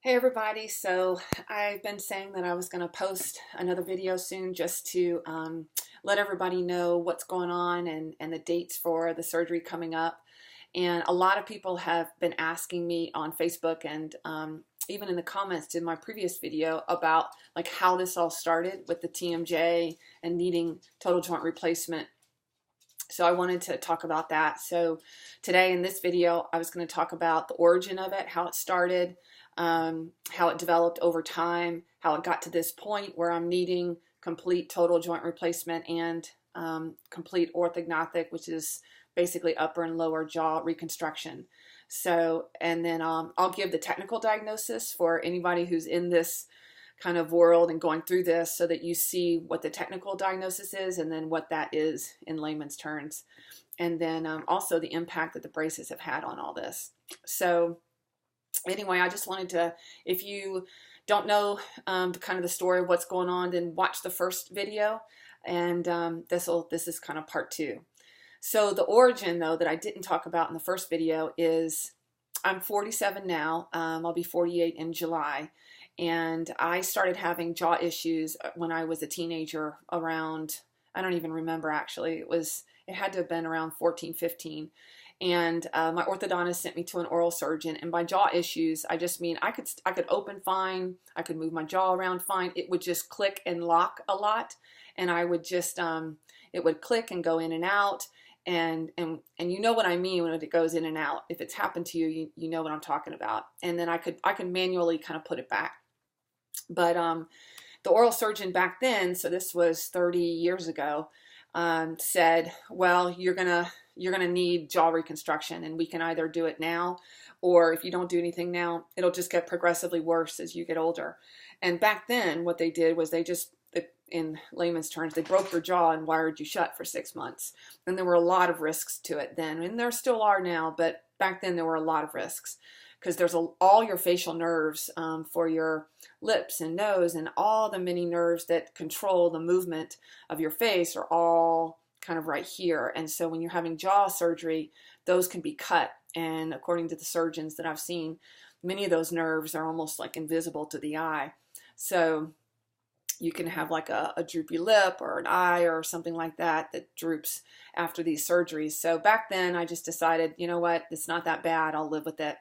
Hey everybody, so I've been saying that I was going to post another video soon just to let everybody know what's going on and the dates for the surgery coming up. And a lot of people have been asking me on Facebook and even in the comments to my previous video about like how this all started with the TMJ and needing total joint replacement. So I wanted to talk about that. So today in this video, I was going to talk about the origin of it, how it started, how it developed over time, how it got to this point where I'm needing complete total joint replacement and complete orthognathic, which is basically upper and lower jaw reconstruction. So, and then I'll give the technical diagnosis for anybody who's in this kind of world and going through this so that you see what the technical diagnosis is and then what that is in layman's terms. And then also the impact that the braces have had on all this. So anyway, I just wanted to, if you don't know kind of the story of what's going on, then watch the first video, and this is kind of part two. So the origin, though, that I didn't talk about in the first video is I'm 47 now. I'll be 48 in July, and I started having jaw issues when I was a teenager around, I don't even remember actually, it had to have been around 14, 15. And my orthodontist sent me to an oral surgeon. And by jaw issues, I just mean I could open fine, I could move my jaw around fine. It would just click and lock a lot, and I would just it would click and go in and out. And you know what I mean when it goes in and out. If it's happened to you, you know what I'm talking about. And then I could manually kind of put it back. But the oral surgeon back then, so this was 30 years ago, said, well, you're gonna need jaw reconstruction, and we can either do it now, or if you don't do anything now, it'll just get progressively worse as you get older. And back then, what they did was in layman's terms, they broke your jaw and wired you shut for 6 months. And there were a lot of risks to it then, and there still are now, but back then there were a lot of risks because there's all your facial nerves for your lips and nose, and all the many nerves that control the movement of your face are all kind of right here. And so when you're having jaw surgery, those can be cut. And according to the surgeons that I've seen, many of those nerves are almost like invisible to the eye. So you can have like a droopy lip or an eye or something like that that droops after these surgeries. So back then I just decided, you know what, it's not that bad, I'll live with it.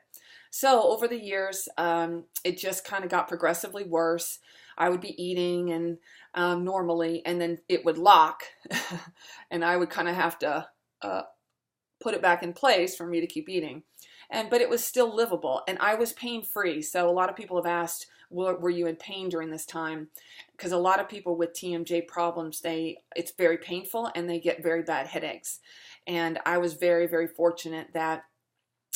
So over the years, it just kind of got progressively worse. I would be eating and normally, and then it would lock, and I would kind of have to put it back in place for me to keep eating. But it was still livable, and I was pain-free. So a lot of people have asked, were you in pain during this time? Because a lot of people with TMJ problems, it's very painful, and they get very bad headaches. And I was very, very fortunate that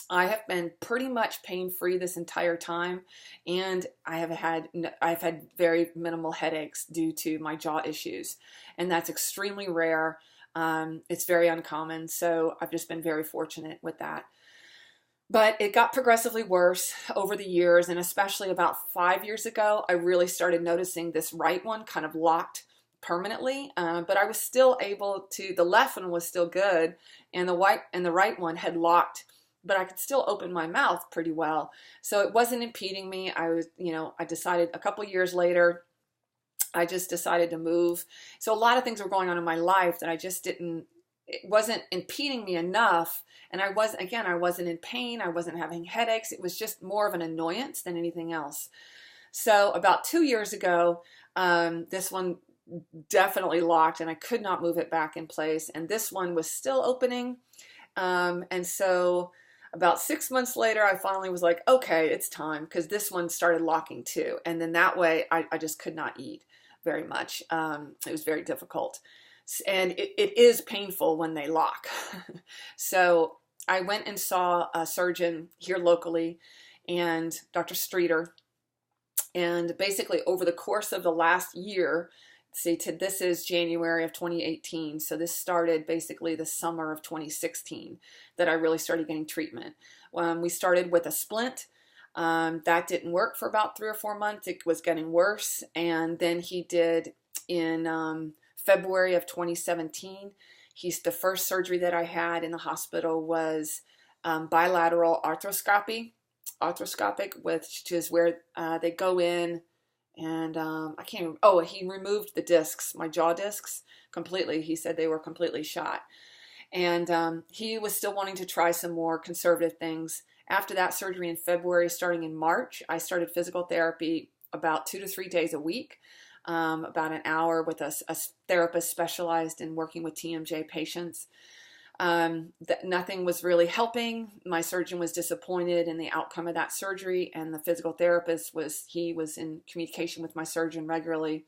I have been pretty much pain-free this entire time, and I've had very minimal headaches due to my jaw issues, and that's extremely rare. It's very uncommon, so I've just been very fortunate with that. But it got progressively worse over the years, and especially about 5 years ago, I really started noticing this right one kind of locked permanently, but I was still able to, the left one was still good, and the right one had locked, but I could still open my mouth pretty well. So it wasn't impeding me. I decided a couple years later, I just decided to move. So a lot of things were going on in my life that it wasn't impeding me enough. And I wasn't in pain. I wasn't having headaches. It was just more of an annoyance than anything else. So about 2 years ago, this one definitely locked, and I could not move it back in place. And this one was still opening. And so about 6 months later, I finally was like, okay, it's time, because this one started locking too. And then that way, I just could not eat very much. It was very difficult. And it is painful when they lock. So I went and saw a surgeon here locally, and Dr. Streeter. And basically over the course of the last year, this is January of 2018, so this started basically the summer of 2016 that I really started getting treatment. We started with a splint. That didn't work for about 3 or 4 months. It was getting worse, and then he did in February of 2017. The first surgery that I had in the hospital was bilateral arthroscopy, arthroscopic, which is where they go in and I can't even, oh, he removed the discs, my jaw discs completely. He said they were completely shot. And he was still wanting to try some more conservative things. After that surgery in February, starting in March, I started physical therapy about 2 to 3 days a week, about an hour with a therapist specialized in working with TMJ patients. Nothing was really helping. My surgeon was disappointed in the outcome of that surgery, and the physical therapist was in communication with my surgeon regularly.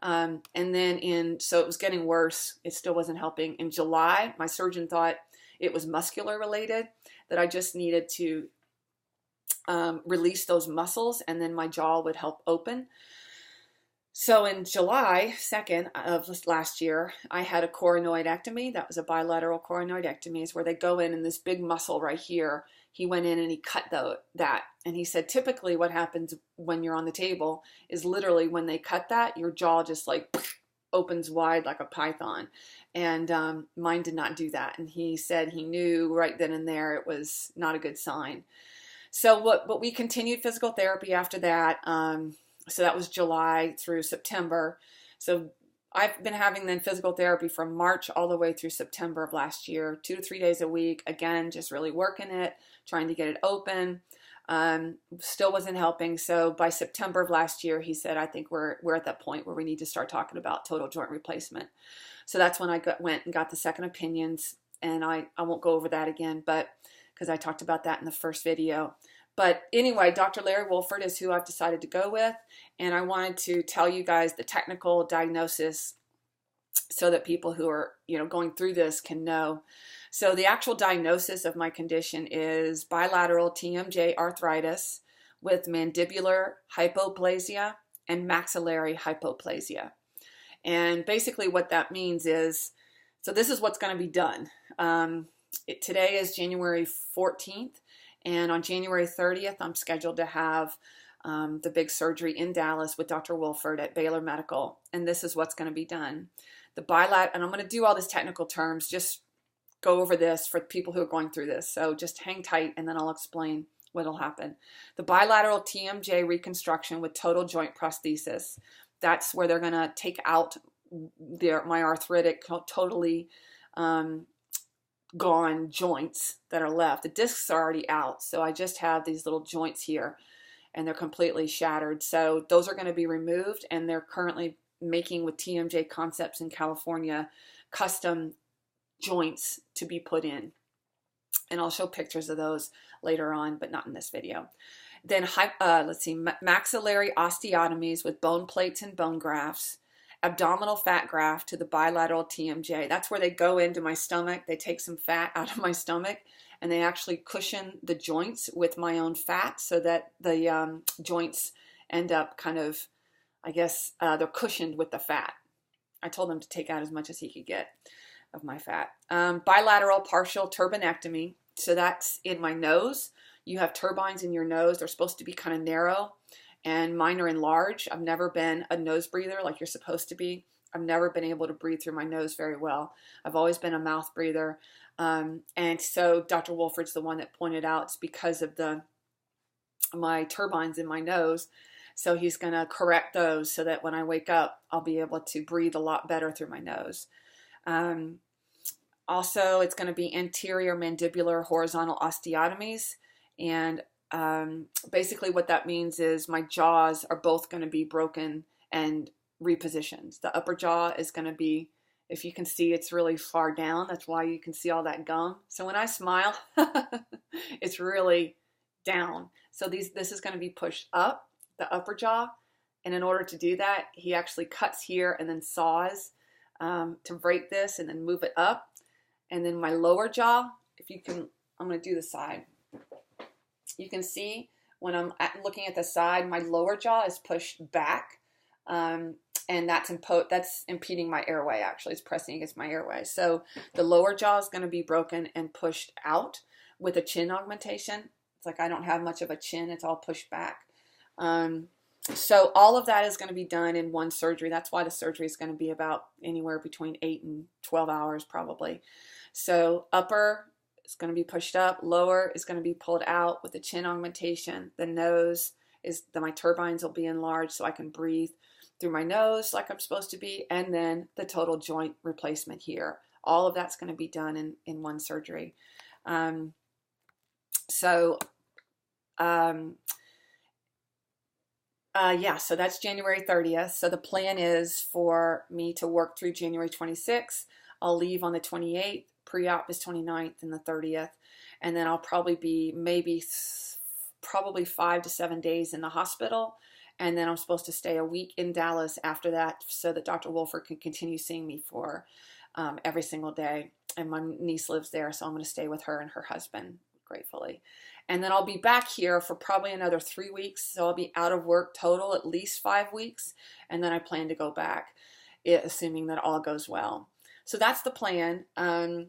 And then so it was getting worse. It still wasn't helping. In July, my surgeon thought it was muscular related, that I just needed to release those muscles and then my jaw would help open. So in July 2nd of last year, I had a coronoidectomy. That was a bilateral coronoidectomy. It's where they go in and this big muscle right here, he went in and he cut that. And he said, typically what happens when you're on the table is literally when they cut that, your jaw just like opens wide like a python. And mine did not do that. And he said he knew right then and there it was not a good sign. So but we continued physical therapy after that. So that was July through September. So I've been having then physical therapy from March all the way through September of last year, 2 to 3 days a week. Again, just really working it, trying to get it open. Still wasn't helping. So by September of last year, he said, I think we're at that point where we need to start talking about total joint replacement. So that's when I went and got the second opinions. And I won't go over that again, but because I talked about that in the first video. But anyway, Dr. Larry Wolford is who I've decided to go with. And I wanted to tell you guys the technical diagnosis so that people who are, going through this can know. So the actual diagnosis of my condition is bilateral TMJ arthritis with mandibular hypoplasia and maxillary hypoplasia. And basically what that means is, so this is what's going to be done. Today is January 14th. And on January 30th, I'm scheduled to have the big surgery in Dallas with Dr. Wolford at Baylor Medical. And this is what's going to be done. And I'm going to do all these technical terms, just go over this for people who are going through this. So just hang tight and then I'll explain what will happen. The bilateral TMJ reconstruction with total joint prosthesis. That's where they're going to take out my arthritic, totally gone joints that are left. The discs are already out, so I just have these little joints here and they're completely shattered. So those are going to be removed, and they're currently making with TMJ Concepts in California custom joints to be put in. And I'll show pictures of those later on, but not in this video. Then maxillary osteotomies with bone plates and bone grafts. Abdominal fat graft to the bilateral TMJ. That's where they go into my stomach. They take some fat out of my stomach and they actually cushion the joints with my own fat so that the joints end up kind of, I guess, they're cushioned with the fat. I told him to take out as much as he could get of my fat. Bilateral partial turbinectomy. So that's in my nose. You have turbines in your nose. They're supposed to be kind of narrow. And mine are enlarged. I've never been a nose breather like you're supposed to be. I've never been able to breathe through my nose very well. I've always been a mouth breather. And so Dr. Wolford's the one that pointed out it's because of my turbines in my nose. So he's going to correct those so that when I wake up, I'll be able to breathe a lot better through my nose. Also, it's going to be anterior mandibular horizontal osteotomies. And basically what that means is my jaws are both going to be broken and repositioned. The upper jaw is going to be, if you can see, it's really far down. That's why you can see all that gum. So when I smile, it's really down. So this is going to be pushed up, the upper jaw. And in order to do that, he actually cuts here and then saws to break this and then move it up. And then my lower jaw, if you can, I'm going to do the side. You can see when I'm looking at the side, my lower jaw is pushed back, and that's impeding my airway. Actually, it's pressing against my airway. So the lower jaw is going to be broken and pushed out with a chin augmentation. It's like I don't have much of a chin; it's all pushed back. So all of that is going to be done in one surgery. That's why the surgery is going to be about anywhere between 8 and 12 hours, probably. So upper is going to be pushed up. Lower is going to be pulled out with the chin augmentation. The nose is, my turbines will be enlarged so I can breathe through my nose like I'm supposed to be. And then the total joint replacement here. All of that's going to be done in one surgery. Yeah, so that's January 30th. So the plan is for me to work through January 26th. I'll leave on the 28th, pre-op is 29th and the 30th. And then I'll probably be probably 5 to 7 days in the hospital. And then I'm supposed to stay a week in Dallas after that so that Dr. Wolford can continue seeing me for every single day. And my niece lives there, so I'm going to stay with her and her husband, gratefully. And then I'll be back here for probably another 3 weeks. So I'll be out of work total at least 5 weeks. And then I plan to go back, assuming that all goes well. So that's the plan. And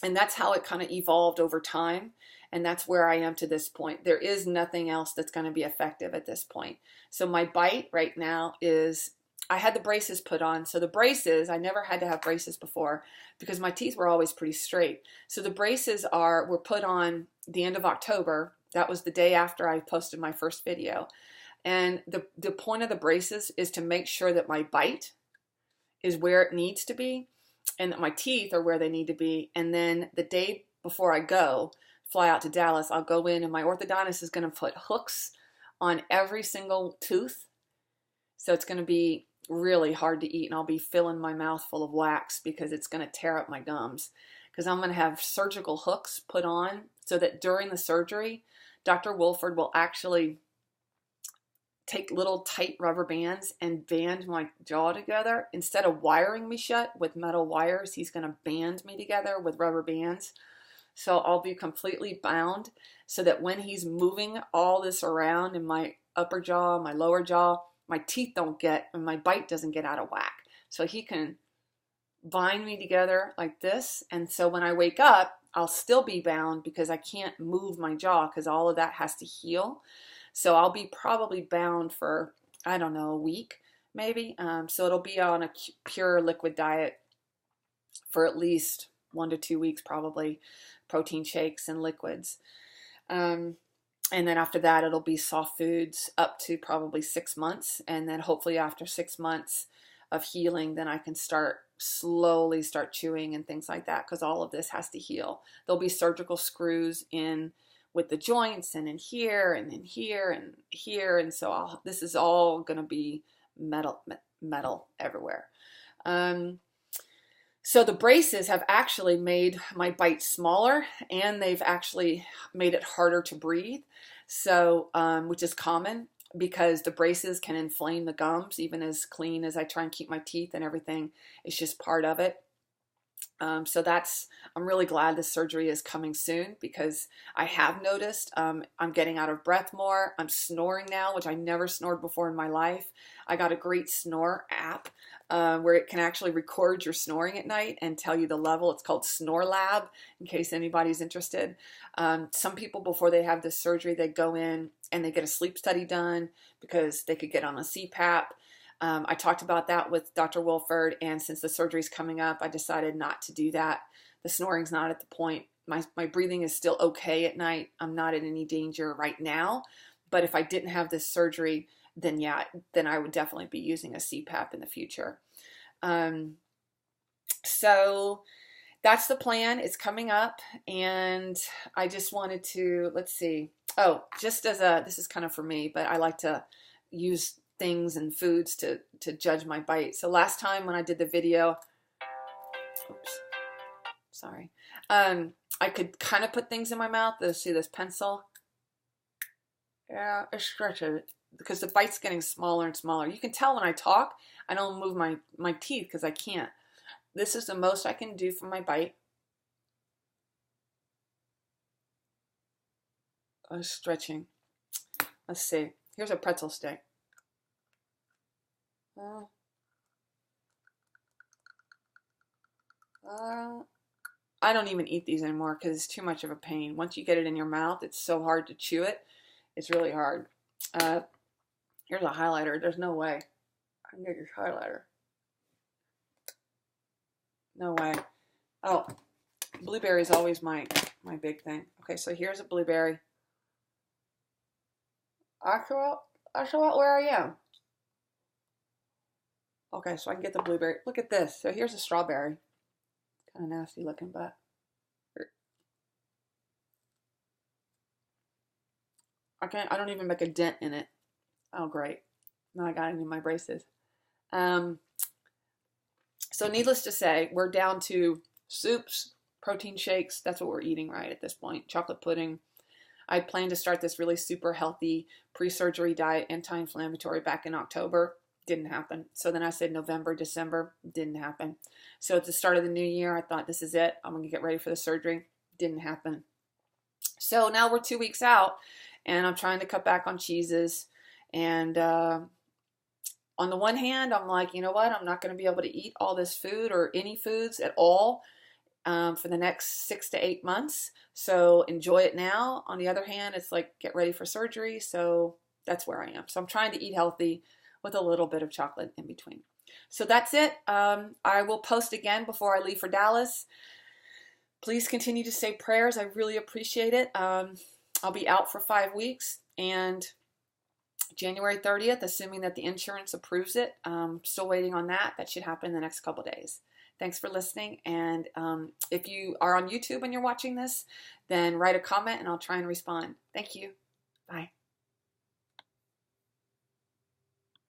that's how it kind of evolved over time. And that's where I am to this point. There is nothing else that's going to be effective at this point. So my bite right now is, I had the braces put on. So the braces, I never had to have braces before because my teeth were always pretty straight. So the braces were put on the end of October. That was the day after I posted my first video. And the point of the braces is to make sure that my bite is where it needs to be and that my teeth are where they need to be. And then the day before I fly out to Dallas, I'll go in and my orthodontist is going to put hooks on every single tooth. So it's going to be really hard to eat, and I'll be filling my mouth full of wax because it's going to tear up my gums, because I'm going to have surgical hooks put on so that during the surgery, Dr. Wolford will actually take little tight rubber bands and band my jaw together. Instead of wiring me shut with metal wires, he's going to band me together with rubber bands. So I'll be completely bound so that when he's moving all this around in my upper jaw, my lower jaw, my teeth don't get, and my bite doesn't get out of whack. So he can bind me together like this. And so when I wake up, I'll still be bound because I can't move my jaw because all of that has to heal. So I'll be probably bound for, I don't know, a week maybe. So it'll be on a pure liquid diet for at least 1 to 2 weeks, probably protein shakes and liquids. And then after that, it'll be soft foods up to probably 6 months. And then hopefully after 6 months of healing, then I can slowly start chewing and things like that, because all of this has to heal. There'll be surgical screws in with the joints and in here and in here and here. And so this is all going to be metal everywhere. So the braces have actually made my bite smaller, and they've actually made it harder to breathe. So, which is common because the braces can inflame the gums, even as clean as I try and keep my teeth and everything. It's just part of it. So I'm really glad this surgery is coming soon, because I have noticed I'm getting out of breath more. I'm snoring now, which I never snored before in my life. I got a great snore app where it can actually record your snoring at night and tell you the level. It's called Snore Lab, in case anybody's interested. Some people, before they have this surgery, they go in and they get a sleep study done because they could get on a CPAP. I talked about that with Dr. Wolford, and since the surgery is coming up, I decided not to do that. The snoring's not at the point. My breathing is still okay at night. I'm not in any danger right now. But if I didn't have this surgery, then I would definitely be using a CPAP in the future. So that's the plan. It's coming up, and I just wanted to, let's see. Oh, just as this is kind of for me, but I like to use things and foods to judge my bite. So last time when I did the video, oops, sorry, I could kind of put things in my mouth. See this pencil? Yeah, I stretch it because the bite's getting smaller and smaller. You can tell when I talk, I don't move my teeth because I can't. This is the most I can do for my bite. I'm stretching. Let's see. Here's a pretzel stick. I don't even eat these anymore because it's too much of a pain. Once you get it in your mouth, it's so hard to chew it. It's really hard. Here's a highlighter. There's no way I can get your highlighter. No way. Oh, Blueberry is always my big thing. Okay, so here's a blueberry. I show out where I am. Okay, so I can get the blueberry. Look at this. So here's a strawberry. Kind of nasty looking, but I don't even make a dent in it. Oh, great. Now I got it in my braces. So needless to say, we're down to soups, protein shakes. That's what we're eating right at this point. Chocolate pudding. I planned to start this really super healthy pre-surgery diet, anti-inflammatory, back in October. Didn't happen. So then I said November, December. Didn't happen. So at the start of the new year, I thought, this is it. I'm going to get ready for the surgery. Didn't happen. So now we're 2 weeks out, and I'm trying to cut back on cheeses. And on the one hand, I'm like, you know what? I'm not going to be able to eat all this food or any foods at all for the next 6 to 8 months. So enjoy it now. On the other hand, it's like, get ready for surgery. So that's where I am. So I'm trying to eat healthy with a little bit of chocolate in between. So that's it. I will post again before I leave for Dallas. Please continue to say prayers. I really appreciate it. I'll be out for 5 weeks, and January 30th, assuming that the insurance approves it. Still waiting on that. That should happen in the next couple days. Thanks for listening. And if you are on YouTube and you're watching this, then write a comment and I'll try and respond. Thank you. Bye.